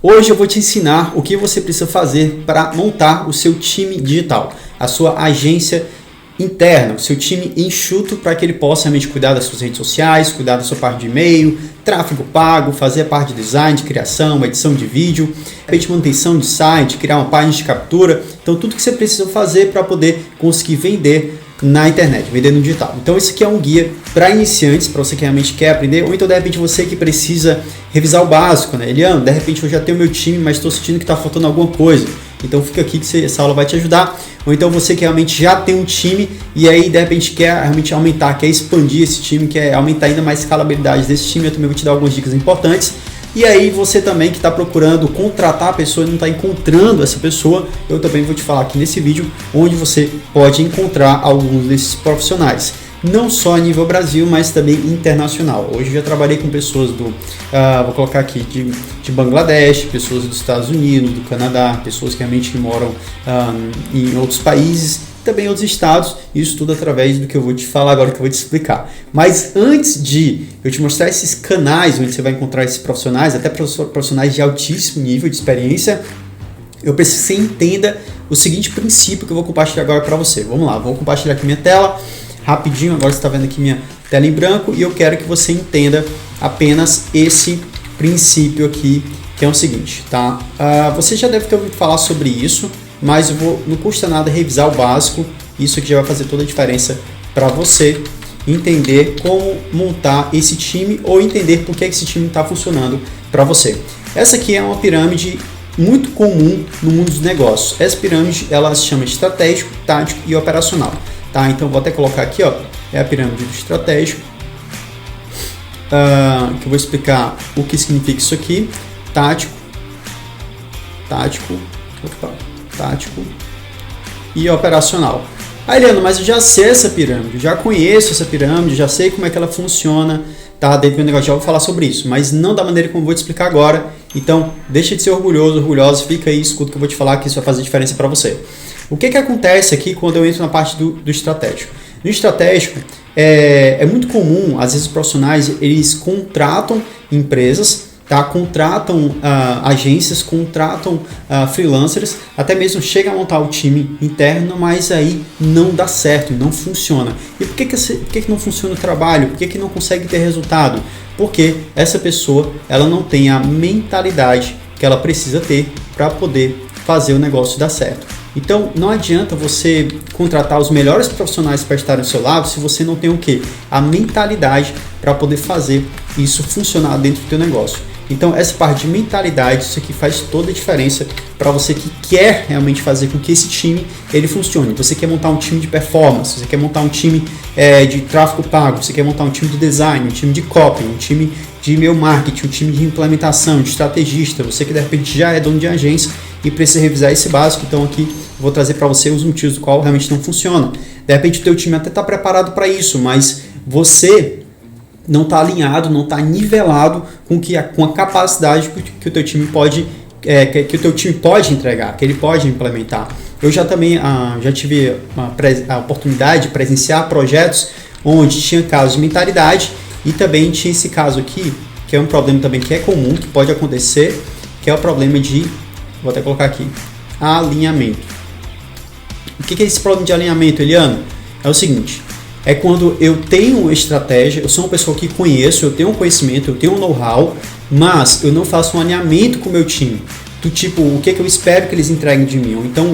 Hoje eu vou te ensinar o que você precisa fazer para montar o seu time digital, a sua agência interna, o seu time enxuto para que ele possa realmente cuidar das suas redes sociais, cuidar da sua parte de e-mail, tráfego pago, fazer a parte de design, de criação, edição de vídeo, manutenção de site, criar uma página de captura. Então tudo que você precisa fazer para poder conseguir vender na internet, vender no digital. Então esse aqui é um guia para iniciantes, para você que realmente quer aprender, ou então de repente você que precisa revisar o básico, né? Eliano, de repente eu já tenho meu time, mas estou sentindo que está faltando alguma coisa. Então fica aqui que essa aula vai te ajudar. Ou então você que realmente já tem um time e aí de repente quer realmente aumentar, quer expandir esse time, quer aumentar ainda mais a escalabilidade desse time, eu também vou te dar algumas dicas importantes. E aí você também que está procurando contratar a pessoa e não está encontrando essa pessoa, eu também vou te falar aqui nesse vídeo onde você pode encontrar alguns desses profissionais. Não só a nível Brasil, mas também internacional. Hoje eu já trabalhei com pessoas vou colocar aqui, de Bangladesh, pessoas dos Estados Unidos, do Canadá, pessoas que realmente moram em outros países, também em outros estados, isso tudo através do que eu vou te falar agora, que eu vou te explicar. Mas antes de eu te mostrar esses canais onde você vai encontrar esses profissionais, até profissionais de altíssimo nível de experiência, eu preciso que você entenda o seguinte princípio que eu vou compartilhar agora para você. Vamos lá, vou compartilhar aqui minha tela, rapidinho, agora você está vendo aqui minha tela em branco e eu quero que você entenda apenas esse princípio aqui, que é o seguinte, tá? Você já deve ter ouvido falar sobre isso, mas não custa nada revisar o básico, isso aqui já vai fazer toda a diferença para você entender como montar esse time ou entender por que esse time está funcionando para você. Essa aqui é uma pirâmide muito comum no mundo dos negócios. Essa pirâmide ela se chama estratégico, tático e operacional. Tá? Então vou até colocar aqui, ó, é a pirâmide do estratégico, que eu vou explicar o que significa isso aqui, tático e operacional. Eliano, mas eu já sei essa pirâmide, já conheço essa pirâmide, já sei como é que ela funciona, tá? Dentro do negócio já vou falar sobre isso, mas não da maneira como eu vou te explicar agora. Então deixa de ser orgulhosa, fica aí, escuta o que eu vou te falar, que isso vai fazer diferença para você. O que acontece aqui quando eu entro na parte do estratégico? No estratégico, é muito comum, às vezes os profissionais, eles contratam empresas, tá? Contratam agências, contratam freelancers, até mesmo chega a montar o time interno, mas aí não dá certo, não funciona. E por que não funciona o trabalho? Por que não consegue ter resultado? Porque essa pessoa ela não tem a mentalidade que ela precisa ter para poder fazer o negócio dar certo. Então não adianta você contratar os melhores profissionais para estarem ao seu lado se você não tem o quê? A mentalidade para poder fazer isso funcionar dentro do teu negócio. Então essa parte de mentalidade, isso aqui faz toda a diferença para você que quer realmente fazer com que esse time ele funcione. Você quer montar um time de performance, você quer montar um time de tráfego pago, você quer montar um time de design, um time de copy, um time de e-mail marketing, um time de implementação, de estrategista, você que de repente já é dono de agência e precisa revisar esse básico, então aqui eu vou trazer para você os motivos do qual realmente não funciona. De repente o teu time até está preparado para isso, mas você não está alinhado, não está nivelado com a capacidade que o teu time pode entregar, que ele pode implementar. Eu já também já tive a oportunidade de presenciar projetos onde tinha casos de mentalidade e também tinha esse caso aqui, que é um problema também que é comum, que pode acontecer, que é o problema de, vou até colocar aqui, alinhamento. O que é esse problema de alinhamento, Eliano? É o seguinte, é quando eu tenho estratégia, eu sou uma pessoa que conheço, eu tenho um conhecimento, eu tenho um know-how, mas eu não faço um alinhamento com o meu time. Do tipo, o que eu espero que eles entreguem de mim, ou então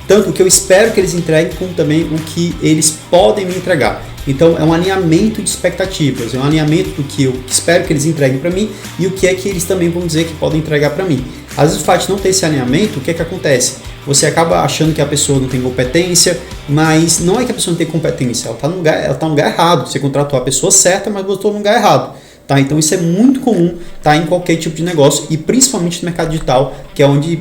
tanto o que eu espero que eles entreguem, como também o que eles podem me entregar. Então é um alinhamento de expectativas, é um alinhamento do que eu espero que eles entreguem para mim e o que é que eles também vão dizer que podem entregar para mim. Às vezes o fato de não ter esse alinhamento, o que é que acontece? Você acaba achando que a pessoa não tem competência, mas não é que a pessoa não tem competência, ela está no lugar errado. Você contratou a pessoa certa, mas botou no lugar errado. Tá? Então isso é muito comum, tá? Em qualquer tipo de negócio e principalmente no mercado digital, que é onde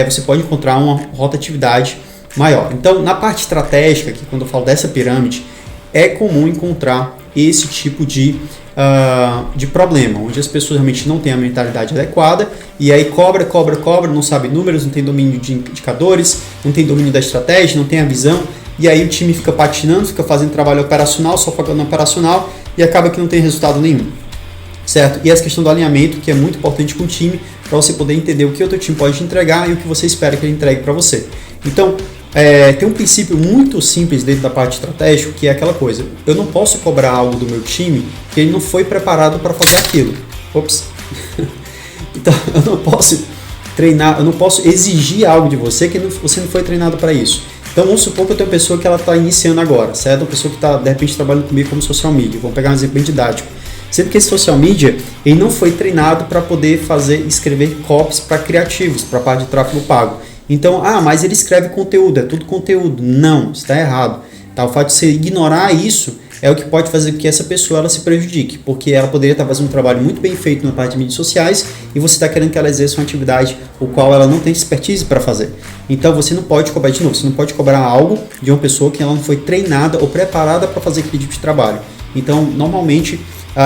você pode encontrar uma rotatividade maior. Então na parte estratégica, que quando eu falo dessa pirâmide, é comum encontrar esse tipo de problema, onde as pessoas realmente não têm a mentalidade adequada e aí cobra, não sabe números, não tem domínio de indicadores, não tem domínio da estratégia, não tem a visão e aí o time fica patinando, fica fazendo trabalho operacional, só pagando operacional e acaba que não tem resultado nenhum. certo? E essa questão do alinhamento, que é muito importante com o time, para você poder entender o que o teu time pode te entregar e o que você espera que ele entregue para você. Então, tem um princípio muito simples dentro da parte estratégica, que é aquela coisa: eu não posso cobrar algo do meu time que ele não foi preparado para fazer aquilo. Ops! Então, eu não posso treinar, eu não posso exigir algo de você que você não foi treinado para isso. Então, vamos supor que eu tenho uma pessoa que ela está iniciando agora, certo? Uma pessoa que está, de repente, trabalhando comigo como social media. Vamos pegar um exemplo bem didático. Sendo que esse social media, ele não foi treinado para poder escrever copies para criativos, para a parte de tráfego pago. Então, mas ele escreve conteúdo, é tudo conteúdo. Não, está errado. Tá? O fato de você ignorar isso é o que pode fazer com que essa pessoa ela se prejudique, porque ela poderia estar fazendo um trabalho muito bem feito na parte de mídias sociais e você está querendo que ela exerça uma atividade o qual ela não tem expertise para fazer. Então você não pode cobrar, de novo, você não pode cobrar algo de uma pessoa que ela não foi treinada ou preparada para fazer aquele tipo de trabalho. Então, normalmente,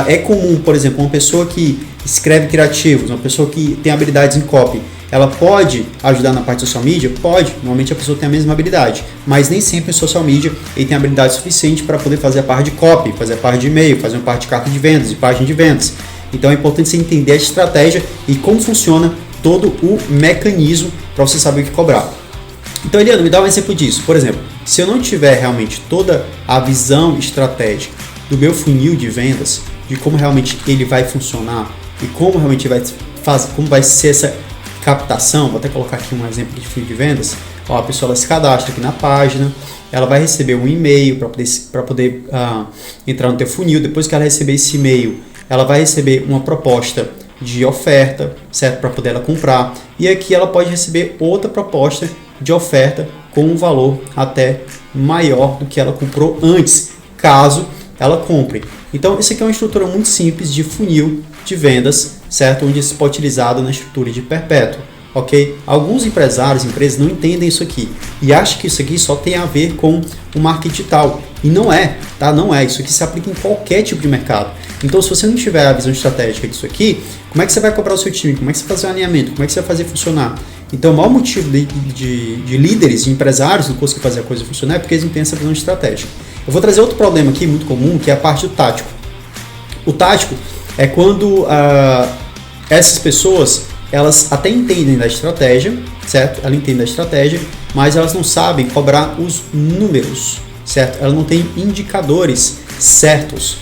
é comum, por exemplo, uma pessoa que escreve criativos, uma pessoa que tem habilidades em copy, ela pode ajudar na parte de social media? Pode, normalmente a pessoa tem a mesma habilidade, mas nem sempre em social media ele tem habilidade suficiente para poder fazer a parte de copy, fazer a parte de e-mail, fazer uma parte de carta de vendas, de página de vendas. Então é importante você entender a estratégia e como funciona todo o mecanismo para você saber o que cobrar. Então, Eliano, me dá um exemplo disso. Por exemplo, se eu não tiver realmente toda a visão estratégica do meu funil de vendas, de como realmente ele vai funcionar e como realmente vai fazer, como vai ser essa captação, vou até colocar aqui um exemplo de funil de vendas. A pessoa ela se cadastra aqui na página, ela vai receber um e-mail para poder entrar no teu funil. Depois que ela receber esse e-mail, ela vai receber uma proposta de oferta, certo? Para poder ela comprar. E aqui ela pode receber outra proposta de oferta com um valor até maior do que ela comprou antes, caso ela compre. Então, isso aqui é uma estrutura muito simples de funil de vendas, certo? Onde isso pode ser utilizado na estrutura de perpétuo, ok? Alguns empresários, empresas não entendem isso aqui e acham que isso aqui só tem a ver com o marketing digital. E não é, tá? Não é. Isso aqui se aplica em qualquer tipo de mercado. Então, se você não tiver a visão estratégica disso aqui, como é que você vai cobrar o seu time? Como é que você vai fazer o alinhamento? Como é que você vai fazer funcionar? Então, o maior motivo de líderes, de empresários não conseguir fazer a coisa funcionar é porque eles não têm essa visão estratégica. Eu vou trazer outro problema aqui, muito comum, que é a parte do tático. O tático é quando essas pessoas, elas até entendem da estratégia, certo? Elas entendem da estratégia, mas elas não sabem cobrar os números, certo? Elas não têm indicadores certos.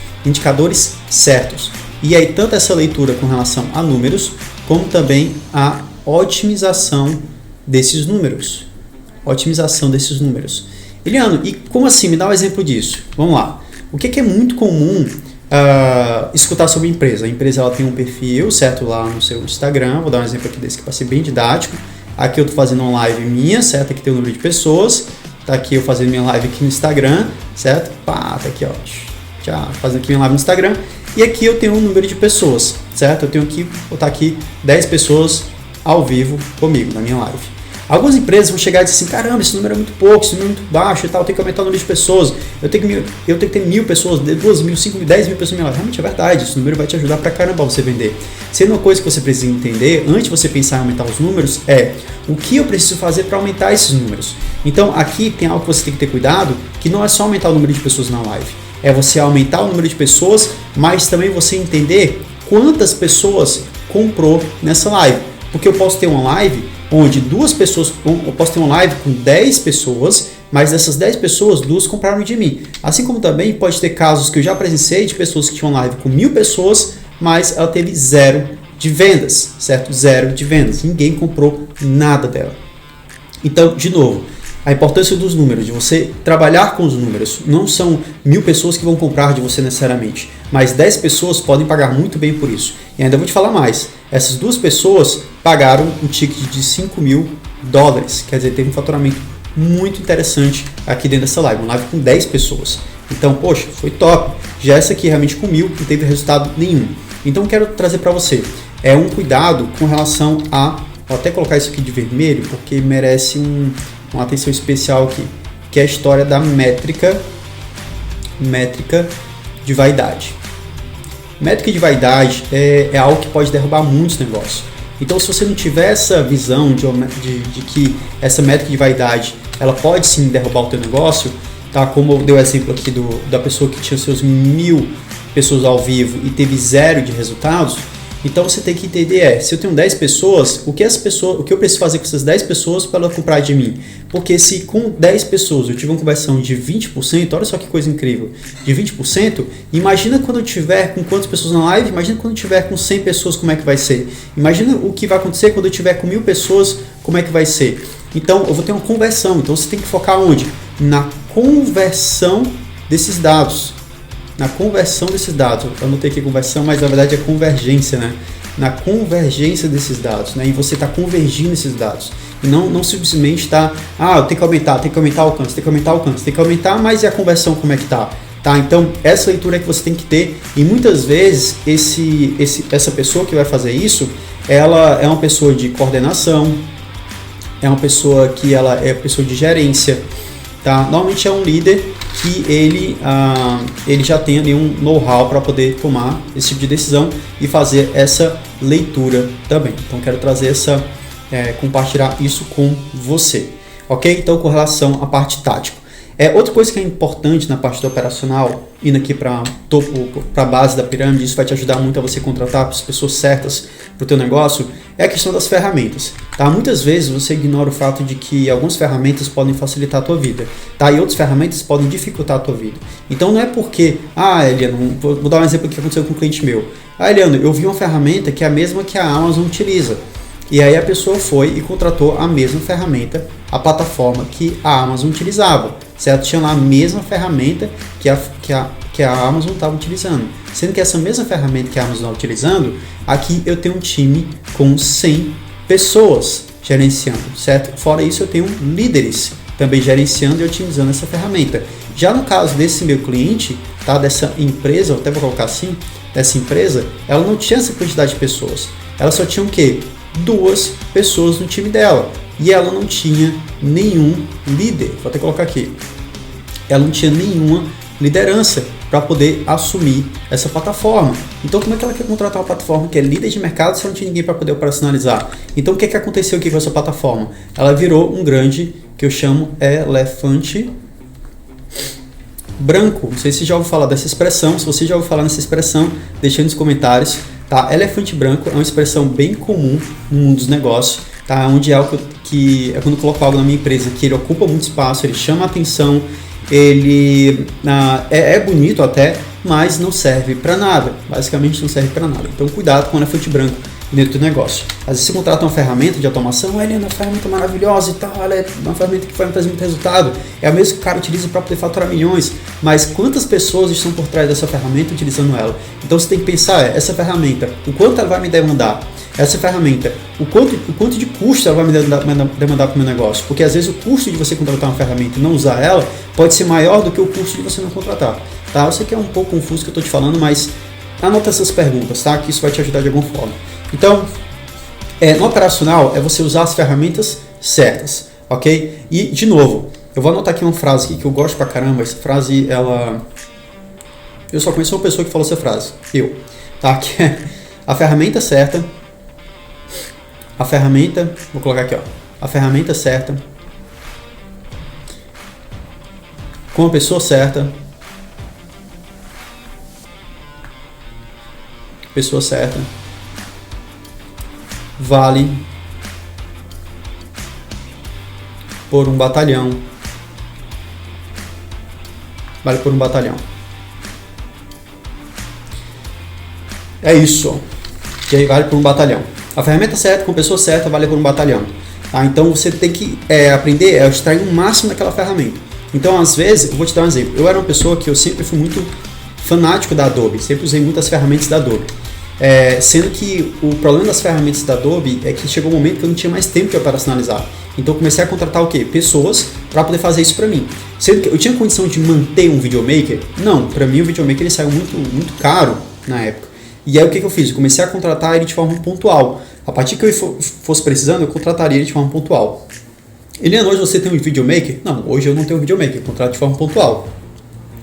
E aí, tanto essa leitura com relação a números, como também a otimização desses números. Eliano, e como assim? Me dá um exemplo disso. Vamos lá. O que é muito comum escutar sobre a empresa? A empresa ela tem um perfil, certo? Lá no seu Instagram. Vou dar um exemplo aqui desse que vai ser bem didático. Aqui eu estou fazendo uma live minha, certo? Aqui tem o número de pessoas. Tá aqui eu fazendo minha live aqui no Instagram, certo? Tá aqui, ó. Já fazendo aqui minha live no Instagram. E aqui eu tenho um número de pessoas, certo? Eu tenho que botar aqui 10 pessoas ao vivo comigo na minha live. Algumas empresas vão chegar e dizer assim: caramba, esse número é muito pouco, esse número é muito baixo e tal, eu tenho que aumentar o número de pessoas, eu tenho que ter 1.000 pessoas, 2.000, 5.000, 10.000 pessoas na minha live. Realmente é verdade, esse número vai te ajudar pra caramba você vender. Sendo uma coisa que você precisa entender, antes de você pensar em aumentar os números, é o que eu preciso fazer para aumentar esses números. Então aqui tem algo que você tem que ter cuidado, que não é só aumentar o número de pessoas na live, é você aumentar o número de pessoas, mas também você entender quantas pessoas comprou nessa live. Porque eu posso ter uma live onde eu posso ter uma live com 10 pessoas, mas dessas 10 pessoas, 2 compraram de mim. Assim como também pode ter casos que eu já presenciei de pessoas que tinham live com 1.000 pessoas, mas ela teve 0 de vendas, certo? 0 de vendas. Ninguém comprou nada dela. Então, de novo, a importância dos números, de você trabalhar com os números. Não são 1.000 pessoas que vão comprar de você necessariamente, mas 10 pessoas podem pagar muito bem por isso. E ainda vou te falar mais. Essas 2 pessoas pagaram um ticket de $5.000, quer dizer, teve um faturamento muito interessante aqui dentro dessa live, uma live com 10 pessoas. Então, poxa, foi top. Já essa aqui realmente com 1.000 não teve resultado nenhum. Então, quero trazer para você um cuidado com relação a... Vou até colocar isso aqui de vermelho, porque merece uma atenção especial aqui, que é a história da métrica de vaidade. Métrica de vaidade é algo que pode derrubar muitos negócios. Então, se você não tiver essa visão de que essa métrica de vaidade ela pode sim derrubar o teu negócio, tá? Como eu dei o exemplo aqui da pessoa que tinha seus 1.000 pessoas ao vivo e teve 0 de resultados, então você tem que entender se eu tenho 10 pessoas, o que eu preciso fazer com essas 10 pessoas para ela comprar de mim? Porque se com 10 pessoas eu tiver uma conversão de 20%, olha só que coisa incrível, de 20%, imagina quando eu tiver com quantas pessoas na live, imagina quando eu tiver com 100 pessoas, como é que vai ser? Imagina o que vai acontecer quando eu tiver com 1000 pessoas, como é que vai ser? Então eu vou ter uma conversão, então você tem que focar onde? Na conversão desses dados. Na conversão desses dados, eu anotei aqui conversão, mas na verdade é convergência, né? Na convergência desses dados, né? E você está convergindo esses dados. E não simplesmente está, eu tenho que aumentar o alcance, tem que aumentar, mas e a conversão como é que tá? Tá? Então, essa leitura é que você tem que ter, e muitas vezes essa pessoa que vai fazer isso, ela é uma pessoa de coordenação, é uma pessoa que ela é pessoa de gerência, tá? Normalmente é um líder que ele já tem ali um know-how para poder tomar esse tipo de decisão e fazer essa leitura também. Então quero trazer compartilhar isso com você, ok? Então com relação à parte tática. Outra coisa que é importante na parte do operacional, indo aqui para a base da pirâmide, isso vai te ajudar muito a você contratar as pessoas certas para o teu negócio, é a questão das ferramentas. Tá? Muitas vezes você ignora o fato de que algumas ferramentas podem facilitar a tua vida, tá? E outras ferramentas podem dificultar a tua vida. Então não é porque, Eliano, vou dar um exemplo que aconteceu com um cliente meu. Eliano, eu vi uma ferramenta que é a mesma que a Amazon utiliza. E aí a pessoa foi e contratou a mesma ferramenta, a plataforma que a Amazon utilizava, certo? Tinha lá a mesma ferramenta que a Amazon estava utilizando. Sendo que essa mesma ferramenta que a Amazon está utilizando, aqui eu tenho um time com 100 pessoas gerenciando, certo? Fora isso eu tenho líderes também gerenciando e otimizando essa ferramenta. Já no caso desse meu cliente, tá? Dessa empresa, eu até vou colocar assim, dessa empresa, ela não tinha essa quantidade de pessoas. Ela só tinha o quê? 2 pessoas no time dela. E ela não tinha nenhum líder. Vou até colocar aqui. Ela não tinha nenhuma liderança para poder assumir essa plataforma. Então como é que ela quer contratar uma plataforma que é líder de mercado se não tinha ninguém para poder operacionalizar? Então o que aconteceu aqui com essa plataforma? Ela virou um grande, que eu chamo elefante branco. Não sei se você já ouviu falar dessa expressão. Se você já ouviu falar nessa expressão, deixa aí nos comentários. Tá? Elefante branco é uma expressão bem comum no mundo dos negócios, tá? Onde é algo que é quando eu coloco algo na minha empresa que ele ocupa muito espaço, ele chama a atenção, ele é bonito até, mas não serve para nada. Basicamente não serve para nada. Então cuidado com o elefante branco dentro do negócio. Às vezes você contrata uma ferramenta de automação, ela é uma ferramenta maravilhosa e tal, ela é uma ferramenta que vai trazer muito resultado, é a mesma que o cara utiliza para poder faturar milhões, mas quantas pessoas estão por trás dessa ferramenta utilizando ela? Então você tem que pensar, essa ferramenta, o quanto ela vai me demandar? Essa ferramenta, o quanto de custo ela vai me demandar para o meu negócio? Porque às vezes o custo de você contratar uma ferramenta e não usar ela pode ser maior do que o custo de você não contratar. Tá? Eu sei que é um pouco confuso que eu estou te falando, mas anota essas perguntas, tá? Que isso vai te ajudar de alguma forma. Então, no operacional é você usar as ferramentas certas, ok? E, de novo, eu vou anotar aqui uma frase aqui que eu gosto pra caramba. Essa frase, eu só conheço uma pessoa que falou essa frase, tá? Que é a ferramenta certa, vou colocar aqui, ó, a ferramenta certa, com a pessoa certa, vale por um batalhão. É isso. E aí vale por um batalhão. A ferramenta certa, com a pessoa certa, vale por um batalhão. Tá? Então você tem que aprender a extrair o máximo daquela ferramenta. Então às vezes, eu vou te dar um exemplo. Eu era uma pessoa que eu sempre fui muito fanático da Adobe. Sempre usei muitas ferramentas da Adobe. Sendo que o problema das ferramentas da Adobe é que chegou um momento que eu não tinha mais tempo de operacionalizar. Então eu comecei a contratar o quê? Pessoas para poder fazer isso para mim. Sendo que eu tinha condição de manter um videomaker? Não, para mim o videomaker ele saiu muito caro na época. E aí o que eu fiz? Eu comecei a contratar ele de forma pontual. A partir que eu fosse precisando, eu contrataria ele de forma pontual. Eliano, hoje você tem um videomaker? Não, hoje eu não tenho um videomaker, eu contrato de forma pontual.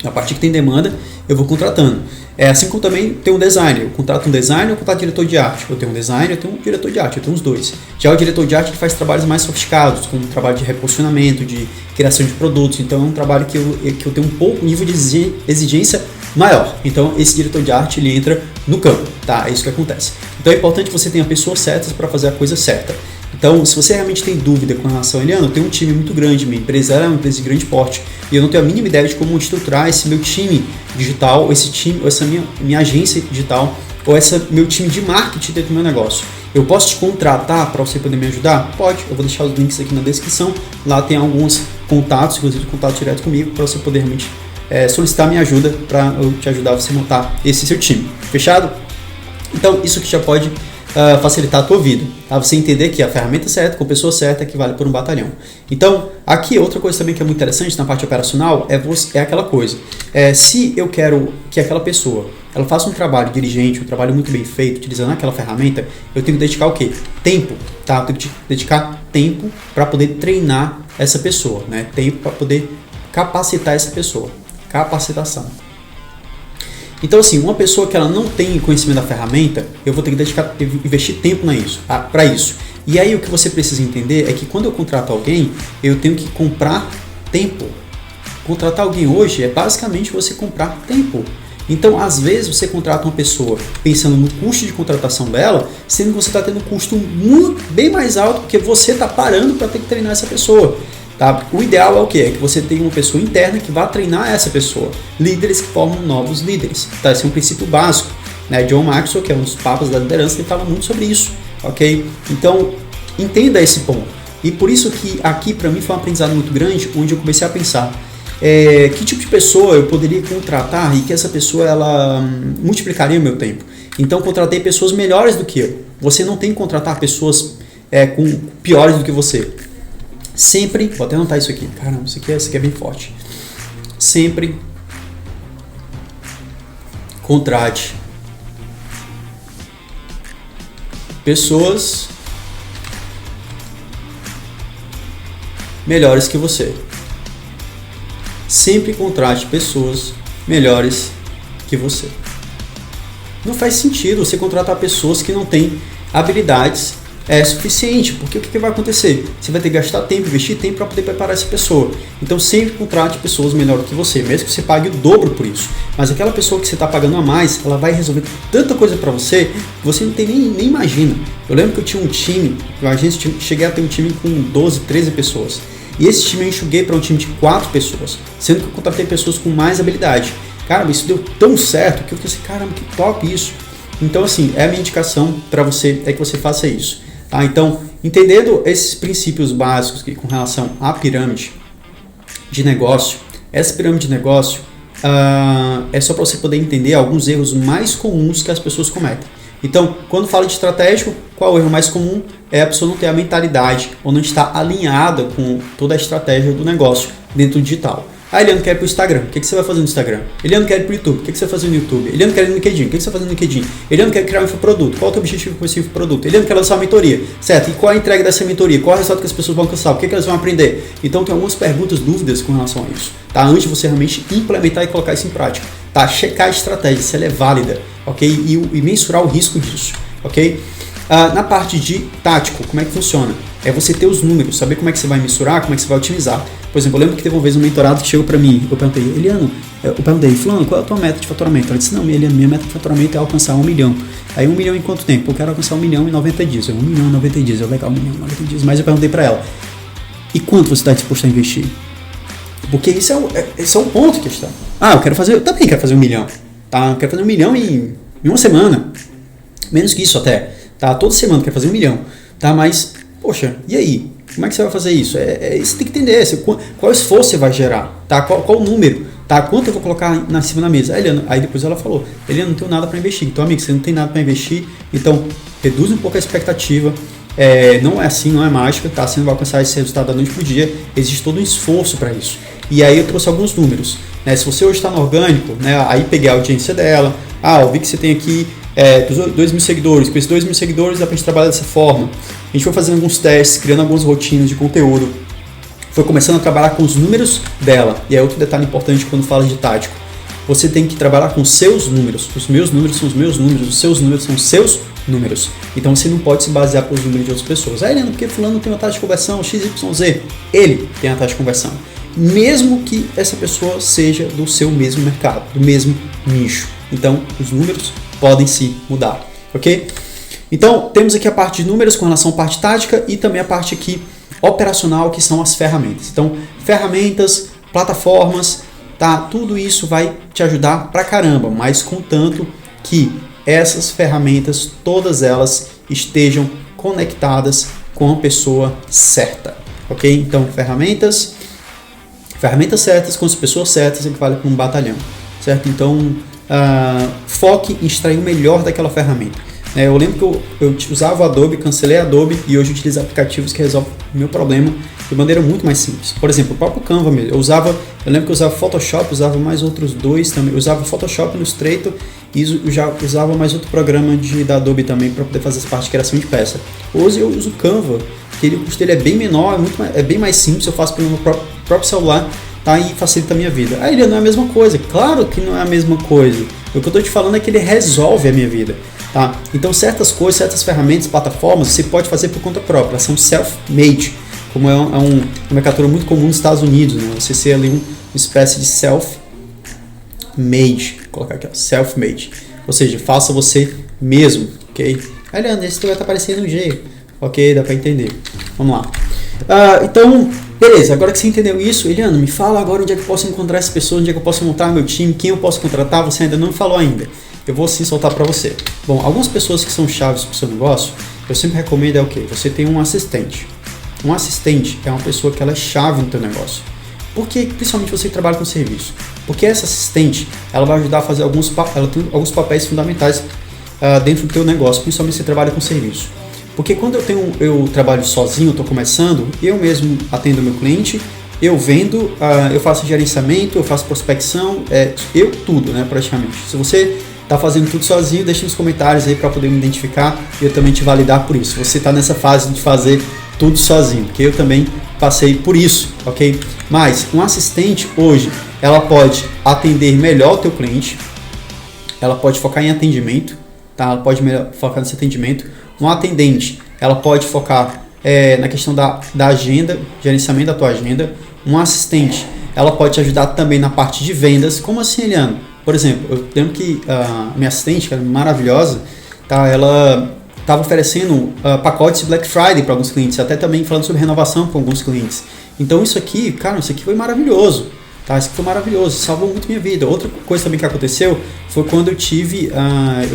A partir que tem demanda, eu vou contratando. Assim como também tem um designer. Eu contrato um designer, eu contrato um diretor de arte. Eu tenho um designer, eu tenho um diretor de arte, eu tenho os dois. Já o diretor de arte ele faz trabalhos mais sofisticados, como trabalho de reposicionamento, de criação de produtos. Então é um trabalho que eu tenho um nível de exigência maior. Então esse diretor de arte ele entra no campo, tá? É isso que acontece. Então é importante que você tenha pessoas certas para fazer a coisa certa. Então, se você realmente tem dúvida com relação a Eliano, eu tenho um time muito grande, minha empresa é uma empresa de grande porte, e eu não tenho a mínima ideia de como estruturar esse meu time digital, esse time, ou essa minha agência digital, ou esse meu time de marketing dentro do meu negócio. Eu posso te contratar para você poder me ajudar? Pode, eu vou deixar os links aqui na descrição, lá tem alguns contatos, inclusive contato direto comigo, para você poder realmente solicitar minha ajuda, para eu te ajudar a você montar esse seu time. Fechado? Então, isso que já pode facilitar a tua vida, tá? Você entender que a ferramenta certa, com a pessoa certa, que vale por um batalhão. Então, aqui outra coisa também que é muito interessante na parte operacional é aquela coisa. Se eu quero que aquela pessoa ela faça um trabalho dirigente, um trabalho muito bem feito, utilizando aquela ferramenta, eu tenho que dedicar o quê? Tempo, tá? Eu tenho que dedicar tempo para poder treinar essa pessoa, né? Tempo para poder capacitar essa pessoa. Capacitação. Então, assim, uma pessoa que ela não tem conhecimento da ferramenta, eu vou ter que investir tempo para isso. E aí o que você precisa entender é que quando eu contrato alguém, eu tenho que comprar tempo. Contratar alguém hoje é basicamente você comprar tempo. Então, às vezes, você contrata uma pessoa pensando no custo de contratação dela, sendo que você está tendo um custo bem mais alto, porque você está parando para ter que treinar essa pessoa. Tá? O ideal é o quê? É que você tenha uma pessoa interna que vá treinar essa pessoa. Líderes que formam novos líderes. Tá? Esse é um princípio básico. Né? John Maxwell, que é um dos papas da liderança, ele fala muito sobre isso. Ok? Então, entenda esse ponto. E por isso que aqui, para mim, foi um aprendizado muito grande, onde eu comecei a pensar que tipo de pessoa eu poderia contratar e que essa pessoa ela multiplicaria o meu tempo. Então, contratei pessoas melhores do que eu. Você não tem que contratar pessoas piores do que você. Sempre, vou até anotar isso aqui, caramba, isso aqui é bem forte. Sempre contrate pessoas melhores que você. Sempre contrate pessoas melhores que você. Não faz sentido você contratar pessoas que não têm habilidades suficiente, porque o que vai acontecer? Você vai ter que gastar tempo, investir tempo para poder preparar essa pessoa. Então sempre contrate pessoas melhores que você, mesmo que você pague o dobro por isso. Mas aquela pessoa que você está pagando a mais, ela vai resolver tanta coisa para você que você não tem nem imagina. Eu lembro que eu tinha um time, cheguei a ter um time com 12, 13 pessoas. E esse time eu enxuguei para um time de 4 pessoas, sendo que eu contratei pessoas com mais habilidade. Cara, isso deu tão certo que eu pensei, caramba, que top isso. Então assim, a minha indicação para você é que você faça isso. Tá? Então, entendendo esses princípios básicos com relação à pirâmide de negócio, essa pirâmide de negócio é só para você poder entender alguns erros mais comuns que as pessoas cometem. Então, quando fala de estratégico, qual é o erro mais comum? É a pessoa não ter a mentalidade ou não estar alinhada com toda a estratégia do negócio dentro do digital. Ah, Eliano quer ir para o Instagram. O que você vai fazer no Instagram? Eliano quer ir para o YouTube. O que você vai fazer no YouTube? Eliano quer ir no LinkedIn. O que você vai fazer no LinkedIn? Eliano quer criar um infoproduto. Qual é o teu objetivo com esse infoproduto? Eliano quer lançar uma mentoria. Certo? E qual é a entrega dessa mentoria? Qual é o resultado que as pessoas vão alcançar? O que elas vão aprender? Então, tem algumas perguntas, dúvidas com relação a isso. Tá? Antes de você realmente implementar e colocar isso em prática. Tá? Checar a estratégia, se ela é válida. Ok? E mensurar o risco disso. Ok? Na parte de tático, como é que funciona? É você ter os números, saber como é que você vai mensurar, como é que você vai otimizar. Por exemplo, eu lembro que teve uma vez um mentorado que chegou para mim, eu perguntei, Eliano, Fulano, qual é a tua meta de faturamento? Ela disse, não, Eliano, minha meta de faturamento é alcançar 1 milhão. Aí 1 milhão em quanto tempo? Eu quero alcançar 1 milhão em 90 dias. 1 milhão em 90 dias, legal, 1 milhão em 90 dias. Mas eu perguntei para ela, e quanto você está disposto a investir? Porque esse é o ponto que está. Eu também quero fazer 1 milhão. Tá? Eu quero fazer 1 milhão em uma semana. Menos que isso até. Tá? Toda semana eu quero fazer 1 milhão. Tá? Mas, poxa, e aí? Como é que você vai fazer isso? Você tem que entender qual esforço você vai gerar, tá? Qual o número, tá? Quanto eu vou colocar na cima da mesa? Aí depois ela falou, Eliano, não tenho nada para investir. Então, amigo, você não tem nada para investir, então reduz um pouco a expectativa. Não é assim, não é mágica, tá? Você não vai alcançar esse resultado da noite pro dia. Existe todo um esforço para isso. E aí eu trouxe alguns números. Né? Se você hoje está no orgânico, né? Aí peguei a audiência dela. Eu vi que você tem aqui 2 mil seguidores. Com esses 2 mil seguidores dá pra gente trabalhar dessa forma. A gente foi fazendo alguns testes, criando algumas rotinas de conteúdo. Foi começando a trabalhar com os números dela. E é outro detalhe importante quando fala de tático. Você tem que trabalhar com seus números. Os meus números são os meus números, os seus números são os seus números. Então você não pode se basear pelos números de outras pessoas. Eliano, porque fulano tem uma taxa de conversão XYZ. Ele tem a taxa de conversão. Mesmo que essa pessoa seja do seu mesmo mercado, do mesmo nicho. Então, os números podem se mudar, ok? Então, temos aqui a parte de números com relação à parte tática e também a parte aqui operacional, que são as ferramentas. Então, ferramentas, plataformas, tá? Tudo isso vai te ajudar pra caramba, mas contanto que essas ferramentas, todas elas estejam conectadas com a pessoa certa, ok? Então, ferramentas certas com as pessoas certas, ele vale para um batalhão, certo? Então, foque em extrair o melhor daquela ferramenta. Eu lembro que eu usava o Adobe, cancelei a Adobe e hoje eu utilizo aplicativos que resolvem o meu problema de maneira muito mais simples. Por exemplo, o próprio Canva mesmo. Eu lembro que eu usava Photoshop, usava mais outros dois também. Eu usava Photoshop no Illustrator e eu já usava mais outro programa da Adobe também para poder fazer essa parte de criação de peça. Hoje eu uso o Canva, que o custo dele é bem menor, é bem mais simples, eu faço pelo meu próprio celular, tá? E facilita a minha vida. Aí ele não é a mesma coisa, claro que não é a mesma coisa. O que eu estou te falando é que ele resolve a minha vida. Tá? Então certas coisas, certas ferramentas, plataformas, você pode fazer por conta própria, elas são self-made, como é uma nomenclatura muito comum nos Estados Unidos, né? Você ser ali uma espécie de self-made, vou colocar aqui, self-made, ou seja, faça você mesmo, ok? Aí, Leandro, esse vai estar aparecendo um G, ok, dá para entender, vamos lá. Então, beleza, agora que você entendeu isso, Eliano, me fala agora onde é que eu posso encontrar essas pessoas, onde é que eu posso montar meu time, quem eu posso contratar, você ainda não me falou ainda. Eu vou sim soltar para você. Bom, algumas pessoas que são chaves para o seu negócio, eu sempre recomendo o quê? Você tem um assistente. Um assistente é uma pessoa que ela é chave no teu negócio. Por que, principalmente você que trabalha com serviço? Porque essa assistente, ela vai ajudar a fazer alguns papéis fundamentais dentro do teu negócio, principalmente se você trabalha com serviço. Porque quando eu trabalho sozinho, estou começando, eu mesmo atendo o meu cliente, eu vendo, eu faço gerenciamento, eu faço prospecção, eu tudo, né, praticamente. Se você está fazendo tudo sozinho, deixa nos comentários aí para poder me identificar e eu também te validar por isso. Você está nessa fase de fazer tudo sozinho, porque eu também passei por isso, ok? Mas um assistente hoje, ela pode atender melhor o teu cliente, ela pode focar em atendimento, tá? Ela pode focar nesse atendimento. Um atendente, ela pode focar na questão da agenda, gerenciamento da tua agenda. Um assistente, ela pode te ajudar também na parte de vendas. Como assim, Eliano? Por exemplo, eu lembro que a minha assistente, que era maravilhosa, tá? Ela estava oferecendo pacotes de Black Friday para alguns clientes, até também falando sobre renovação para alguns clientes. Então isso aqui, cara, isso aqui foi maravilhoso, tá? Isso aqui foi maravilhoso, salvou muito minha vida. Outra coisa também que aconteceu foi quando eu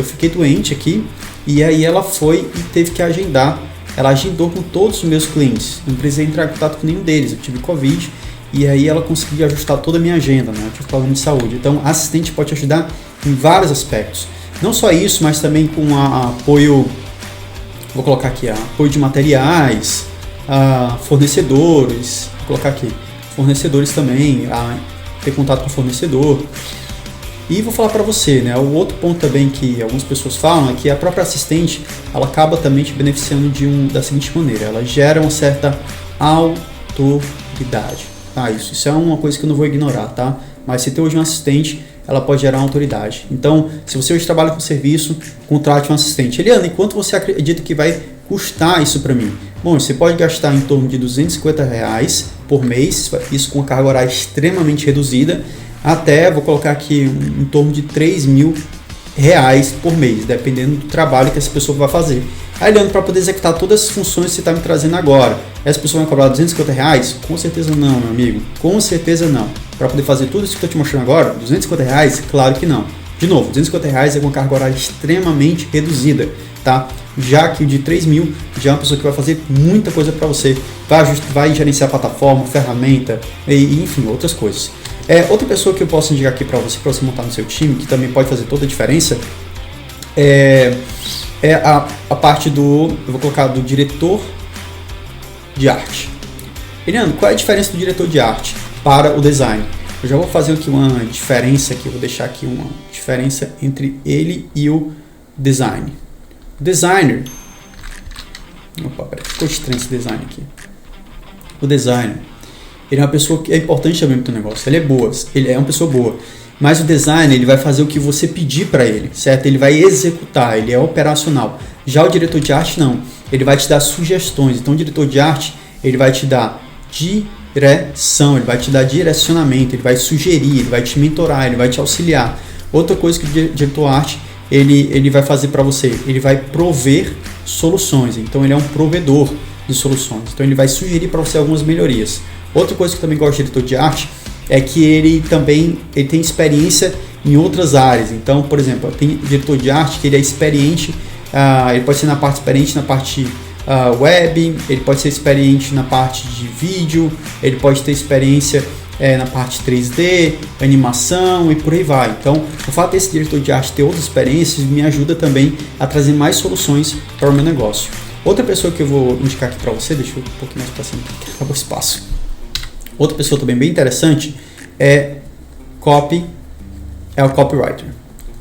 fiquei doente aqui, e aí ela foi e teve que agendar. Ela agendou com todos os meus clientes, não precisei entrar em contato com nenhum deles, eu tive Covid, e aí ela conseguiu ajustar toda a minha agenda, né? Eu tive problema de saúde. Então, a assistente pode te ajudar em vários aspectos. Não só isso, mas também com apoio, vou colocar aqui, apoio de materiais, fornecedores, vou colocar aqui, fornecedores também, ter contato com o fornecedor. E vou falar para você, né? O outro ponto também que algumas pessoas falam é que a própria assistente, ela acaba também te beneficiando da seguinte maneira, ela gera uma certa autoridade. Isso é uma coisa que eu não vou ignorar, tá? Mas se tem hoje um assistente, ela pode gerar uma autoridade. Então, se você hoje trabalha com serviço, contrate um assistente. Eliana, e quanto você acredita que vai custar isso para mim? Bom, você pode gastar em torno de R$250 por mês, isso com uma carga horária extremamente reduzida, até, vou colocar aqui, em torno de R$3.000 por mês, dependendo do trabalho que essa pessoa vai fazer. Aí, Leandro, para poder executar todas as funções que você está me trazendo agora, essa pessoa vai cobrar R$250? Com certeza não, meu amigo. Com certeza não. Para poder fazer tudo isso que eu estou te mostrando agora, R$250? Claro que não. De novo, R$250 é uma carga horária extremamente reduzida, tá? Já que o de 3.000 já é uma pessoa que vai fazer muita coisa para você. Vai gerenciar a plataforma, ferramenta e enfim, outras coisas. Outra pessoa que eu posso indicar aqui para você montar no seu time, que também pode fazer toda a diferença, é a parte eu vou colocar do diretor de arte. Eliano, qual é a diferença do diretor de arte para o design? Eu já vou fazer aqui uma diferença aqui, vou deixar aqui uma diferença entre ele e o design. O designer, ficou estranho esse design aqui. O designer, ele é uma pessoa que é importante também para o negócio, ele é uma pessoa boa. Mas o designer, ele vai fazer o que você pedir para ele, certo? Ele vai executar, ele é operacional. Já o diretor de arte, não. Ele vai te dar sugestões. Então, o diretor de arte, ele vai te dar direção, ele vai te dar direcionamento, ele vai sugerir, ele vai te mentorar, ele vai te auxiliar. Outra coisa que o diretor de arte ele vai fazer para você, ele vai prover soluções, então ele é um provedor de soluções, então ele vai sugerir para você algumas melhorias. Outra coisa que eu também gosto de diretor de arte é que ele tem experiência em outras áreas. Então, por exemplo, tem diretor de arte que ele é experiente, ele pode ser experiente na parte web, ele pode ser experiente na parte de vídeo, ele pode ter experiência na parte 3D, animação e por aí vai. Então, o fato desse diretor de arte ter outras experiências me ajuda também a trazer mais soluções para o meu negócio. Outra pessoa que eu vou indicar aqui para você, deixa eu um pouquinho mais para cima, que acabou o espaço. Outra pessoa também bem interessante é o copywriter.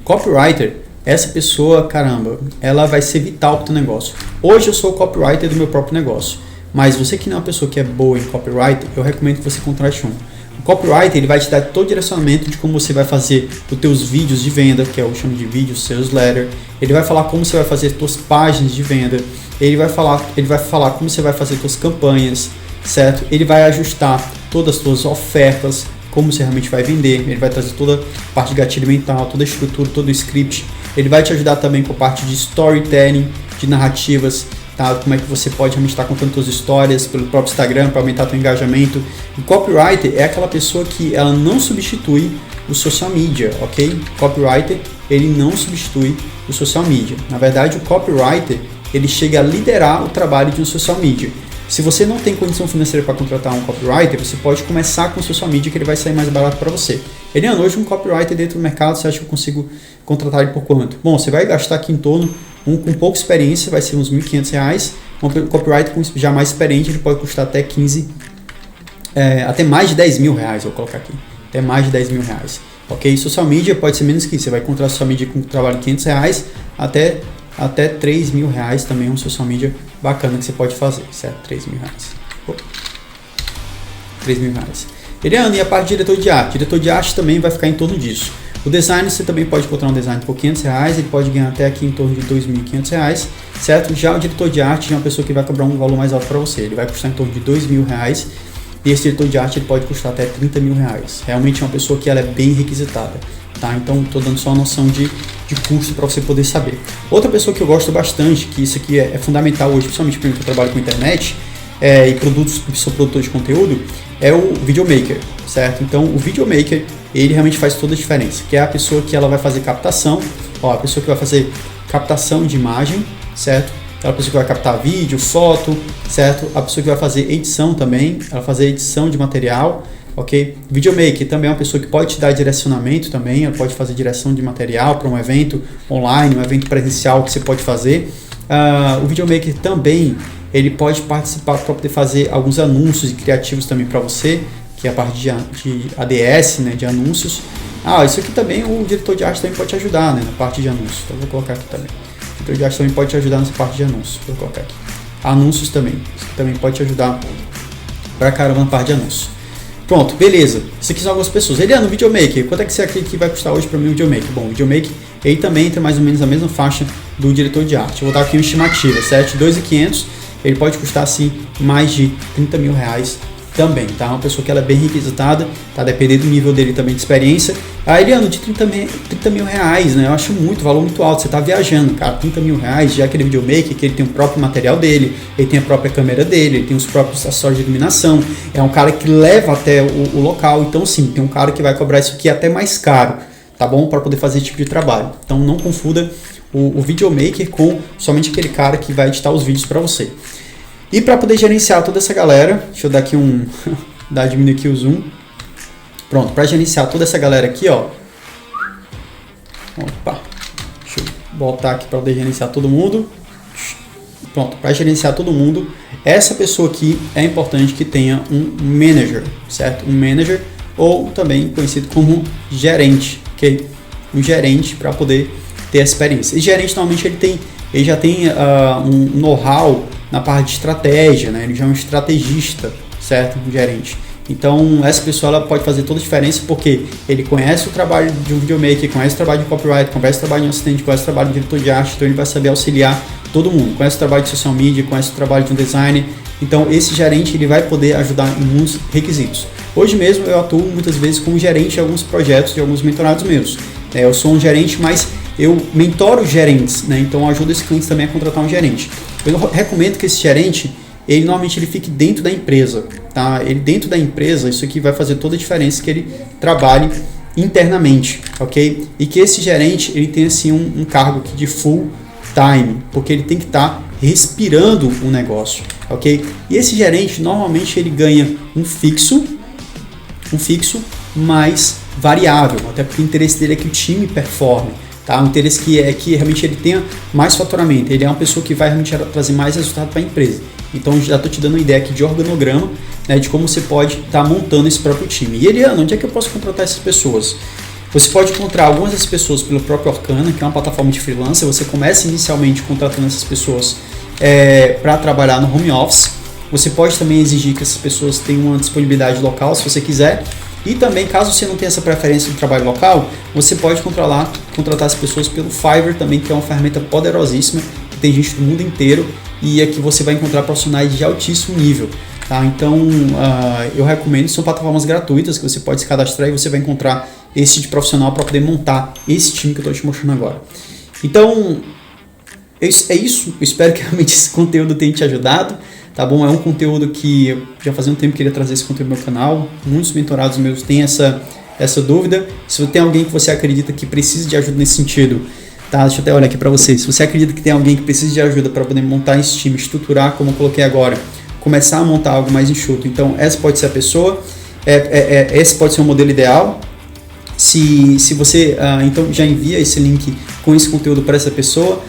Copywriter, essa pessoa, caramba, ela vai ser vital para o teu negócio. Hoje eu sou o copywriter do meu próprio negócio, mas você que não é uma pessoa que é boa em copywriter, eu recomendo que você contrate um. O copywriter, ele vai te dar todo o direcionamento de como você vai fazer os teus vídeos de venda, que eu chamo de vídeo sales letter. Ele vai falar como você vai fazer as tuas páginas de venda. Ele vai falar como você vai fazer as tuas campanhas, certo? Ele vai ajustar todas as tuas ofertas, como você realmente vai vender. Ele vai trazer toda a parte de gatilho mental, toda a estrutura, todo o script. Ele vai te ajudar também com a parte de storytelling, de narrativas, tá? Como é que você pode realmente estar contando suas histórias pelo próprio Instagram para aumentar seu engajamento. O copywriter é aquela pessoa que ela não substitui o social media, ok? Copywriter, ele não substitui o social media. Na verdade, o copywriter, ele chega a liderar o trabalho de um social media. Se você não tem condição financeira para contratar um copywriter, você pode começar com o social media, que ele vai sair mais barato para você. Eliano, hoje um copywriter dentro do mercado, você acha que eu consigo contratar ele por quanto? Bom, você vai gastar aqui em torno, com pouca experiência, vai ser uns R$ 1.500. Um copywriter com já mais experiente, ele pode custar até até mais de R$10.000, vou colocar aqui. Até mais de R$10.000. Ok? Social media pode ser menos que isso. Você vai contratar social media com trabalho de R$500 até R$3.000 também, um social media bacana que você pode fazer, certo? R$3.000. R$3.000. Eliane, e a parte de diretor de arte? Diretor de arte também vai ficar em torno disso. O design, você também pode encontrar um design por R$500, ele pode ganhar até aqui em torno de R$2.500, certo? Já o diretor de arte é uma pessoa que vai cobrar um valor mais alto para você, ele vai custar em torno de R$2.000, e esse diretor de arte ele pode custar até R$30.000. Realmente é uma pessoa que ela é bem requisitada, tá? Então estou dando só uma noção de custo para você poder saber. Outra pessoa que eu gosto bastante, que isso aqui é fundamental hoje, principalmente para mim que eu trabalho com internet e sou produtor de conteúdo, é o videomaker, certo? Então o videomaker, ele realmente faz toda a diferença, que é a pessoa que ela vai fazer captação, a pessoa que vai fazer captação de imagem, certo? Aquela pessoa que vai captar vídeo, foto, certo? A pessoa que vai fazer edição também, ela vai fazer edição de material, ok? Videomaker também é uma pessoa que pode te dar direcionamento também, ela pode fazer direção de material para um evento online, um evento presencial que você pode fazer. O videomaker também, ele pode participar para poder fazer alguns anúncios e criativos também para você, que é a parte de ADS, né, de anúncios. Isso aqui também o diretor de arte também pode te ajudar, né, na parte de anúncios. Então eu vou colocar aqui também. O diretor de arte também pode te ajudar nessa parte de anúncios. Vou colocar aqui. Anúncios também. Isso aqui também pode te ajudar pra caramba na parte de anúncios. Pronto, beleza. Isso aqui são algumas pessoas. Eliano, o videomaker, quanto é que você aqui que vai custar hoje para mim o videomaker? Bom, o videomaker, ele também entra mais ou menos na mesma faixa do diretor de arte. Eu vou dar aqui uma estimativa, certo? 2.500, ele pode custar assim mais de R$30.000 também, tá? Uma pessoa que ela é bem requisitada, tá? Dependendo do nível dele também de experiência. Eliano, de R$30.000, né? Eu acho valor muito alto. Você tá viajando, cara, R$30.000, já aquele videomaker que ele tem o próprio material dele, ele tem a própria câmera dele, ele tem os próprios acessórios de iluminação, é um cara que leva até o local. Então, sim, tem um cara que vai cobrar isso aqui até mais caro, tá bom? Para poder fazer esse tipo de trabalho. Então, não confunda o videomaker com somente aquele cara que vai editar os vídeos para você. E para poder gerenciar toda essa galera, deixa eu dar aqui diminuir aqui o zoom. Pronto, para gerenciar toda essa galera aqui, ó. Opa, deixa eu voltar aqui para poder gerenciar todo mundo. Pronto, para gerenciar todo mundo, essa pessoa aqui é importante que tenha um manager, certo? Um manager, ou também conhecido como gerente, ok? Um gerente para poder ter a experiência. E gerente normalmente ele já tem um know-how na parte de estratégia, né? Ele já é um estrategista, certo? Um gerente. Então, essa pessoa ela pode fazer toda a diferença porque ele conhece o trabalho de um videomaker, conhece o trabalho de copyright, conhece o trabalho de um assistente, conhece o trabalho de diretor de arte, então ele vai saber auxiliar todo mundo. Conhece o trabalho de social media, conhece o trabalho de um designer. Então, esse gerente ele vai poder ajudar em muitos requisitos. Hoje mesmo eu atuo muitas vezes como gerente de alguns projetos, de alguns mentorados meus. Eu sou um gerente, mas eu mentoro gerentes, né? Então eu ajudo esse cliente também a contratar um gerente. Eu recomendo que esse gerente, ele normalmente ele fique dentro da empresa, tá? Ele dentro da empresa, isso aqui vai fazer toda a diferença, que ele trabalhe internamente, ok? E que esse gerente, ele tenha assim um cargo aqui de full time, porque ele tem que estar respirando o negócio, ok? E esse gerente, normalmente ele ganha um fixo mais variável, até porque o interesse dele é que o time performe, tá? O interesse que é que realmente ele tenha mais faturamento, ele é uma pessoa que vai realmente trazer mais resultado para a empresa. Então já estou te dando uma ideia aqui de organograma, né, de como você pode estar montando esse próprio time. E Eliana, onde é que eu posso contratar essas pessoas? Você pode encontrar algumas dessas pessoas pelo próprio Orkana, que é uma plataforma de freelancer. Você começa inicialmente contratando essas pessoas para trabalhar no home office. Você pode também exigir que essas pessoas tenham uma disponibilidade local, se você quiser. E também, caso você não tenha essa preferência do trabalho local, você pode contratar as pessoas pelo Fiverr também, que é uma ferramenta poderosíssima, que tem gente do mundo inteiro, e aqui você vai encontrar profissionais de altíssimo nível. Tá? Então, eu recomendo, são plataformas gratuitas que você pode se cadastrar e você vai encontrar esse tipo de profissional para poder montar esse time que eu estou te mostrando agora. Então, é isso. Eu espero que realmente esse conteúdo tenha te ajudado. Tá bom? É um conteúdo que eu já fazia um tempo que queria trazer esse conteúdo no meu canal. Muitos mentorados meus têm essa dúvida. Se tem alguém que você acredita que precisa de ajuda nesse sentido, tá? Deixa eu até olhar aqui para vocês. Se você acredita que tem alguém que precisa de ajuda para poder montar esse time, estruturar, como eu coloquei agora, começar a montar algo mais enxuto, então essa pode ser a pessoa, esse pode ser o modelo ideal. Se você então já envia esse link com esse conteúdo para essa pessoa.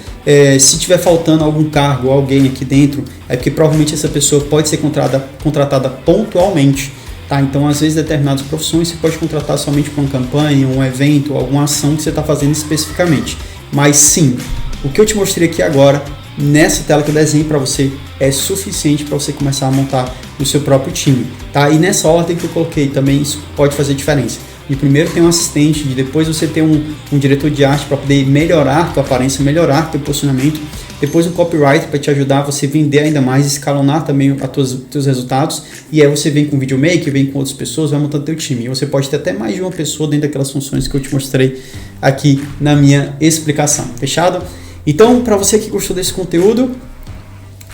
Se tiver faltando algum cargo, alguém aqui dentro, é porque provavelmente essa pessoa pode ser contratada pontualmente, tá? Então, às vezes, determinadas profissões você pode contratar somente para uma campanha, um evento, alguma ação que você está fazendo especificamente. Mas sim, o que eu te mostrei aqui agora, nessa tela que eu desenhei para você, é suficiente para você começar a montar o seu próprio time, tá? E nessa ordem que eu coloquei também, isso pode fazer diferença. De primeiro tem um assistente, de depois você tem um diretor de arte para poder melhorar a tua aparência, melhorar o teu posicionamento, depois um copywriter para te ajudar a você vender ainda mais, escalonar também os teus resultados, e aí você vem com videomaker, vem com outras pessoas, vai montando teu time. E você pode ter até mais de uma pessoa dentro daquelas funções que eu te mostrei aqui na minha explicação. Fechado? Então, para você que gostou desse conteúdo,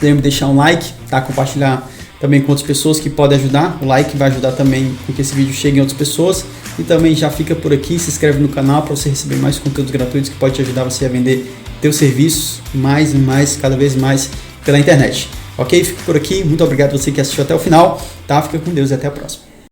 lembre de deixar um like, tá? Compartilhar também com outras pessoas que podem ajudar. O like vai ajudar também com que esse vídeo chegue em outras pessoas. E também já fica por aqui, se inscreve no canal para você receber mais conteúdos gratuitos que pode te ajudar você a vender teus serviços mais e mais, cada vez mais pela internet. Ok? Fico por aqui. Muito obrigado a você que assistiu até o final. Tá? Fica com Deus e até a próxima.